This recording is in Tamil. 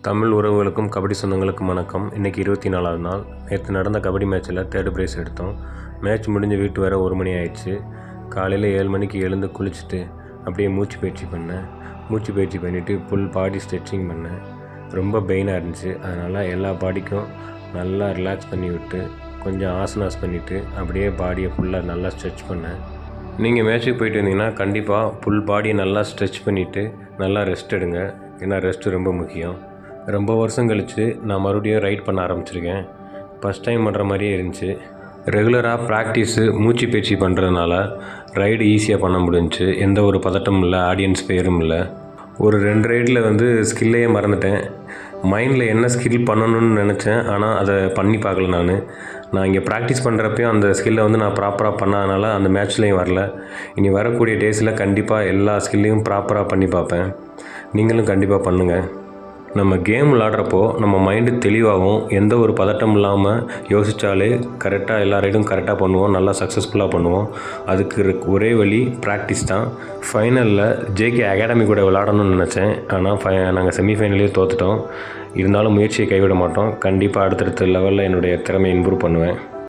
தமிழ் உறவுகளுக்கும் கபடி சொந்தங்களுக்கும் வணக்கம். இன்றைக்கி 24வது நாள். நேற்று நடந்த கபடி மேட்ச்சில் 3rd ப்ரைஸ் எடுத்தோம். மேட்ச் முடிஞ்சு வீட்டு வர 1 மணி ஆயிடுச்சு. காலையில் 7 மணிக்கு எழுந்து குளிச்சுட்டு அப்படியே மூச்சு பயிற்சி பண்ணேன். மூச்சு பயிற்சி பண்ணிவிட்டு ஃபுல் பாடி ஸ்ட்ரெச்சிங் பண்ணேன். ரொம்ப பெயினாக இருந்துச்சு. அதனால் எல்லா பாடிக்கும் நல்லா ரிலாக்ஸ் பண்ணி விட்டு கொஞ்சம் ஆசனாஸ் பண்ணிவிட்டு அப்படியே பாடியை ஃபுல்லாக நல்லா ஸ்ட்ரெச் பண்ணேன். நீங்கள் மேட்ச்சுக்கு போயிட்டு வந்தீங்கன்னா கண்டிப்பாக ஃபுல் பாடியை நல்லா ஸ்ட்ரெச் பண்ணிவிட்டு நல்லா ரெஸ்ட் எடுங்க. ஏன்னா ரெஸ்ட்டு ரொம்ப முக்கியம். ரொம்ப வருஷம் கழித்து நான் மறுபடியும் ரைட் பண்ண ஆரம்பிச்சிருக்கேன். ஃபஸ்ட் டைம் பண்ணுற மாதிரியே இருந்துச்சு. ரெகுலராக ப்ராக்டிஸு மூச்சு பயிற்சி பண்ணுறதுனால ரைடு ஈஸியாக பண்ண முடிஞ்சிச்சு. எந்த ஒரு பதட்டமும் இல்லை, ஆடியன்ஸ் பேரும் இல்லை. ஒரு 2 ரைடில் ஸ்கில்லையே மறந்துட்டேன். மைண்டில் என்ன ஸ்கில் பண்ணணும்னு நினச்சேன், ஆனால் அதை பண்ணி பார்க்கல. நான் இங்கே ப்ராக்டிஸ் பண்ணுறப்பையும் அந்த ஸ்கில்லை நான் ப்ராப்பராக பண்ணாதனால அந்த மேட்ச்லேயும் வரல. இனி வரக்கூடிய டேஸில் கண்டிப்பாக எல்லா ஸ்கில்லையும் ப்ராப்பராக பண்ணி பார்ப்பேன். நீங்களும் கண்டிப்பாக பண்ணுங்கள். நம்ம கேம் விளாட்றப்போ நம்ம மைண்டு தெளிவாகவும் எந்த ஒரு பதட்டம் இல்லாமல் யோசித்தாலே கரெக்டாக எல்லா ரைடும் கரெக்டாக பண்ணுவோம், நல்லா சக்ஸஸ்ஃபுல்லாக பண்ணுவோம். அதுக்கு ஒரே வழி ப்ராக்டிஸ் தான். ஃபைனலில் ஜேகே அகாடமி கூட விளாடணும்னு நினச்சேன், ஆனால் நாங்கள் செமிஃபைனலே தோற்றுட்டோம். இருந்தாலும் முயற்சியை கைவிட மாட்டோம். கண்டிப்பாக அடுத்தடுத்த லெவலில் என்னுடைய திறமையை இம்ப்ரூவ் பண்ணுவேன்.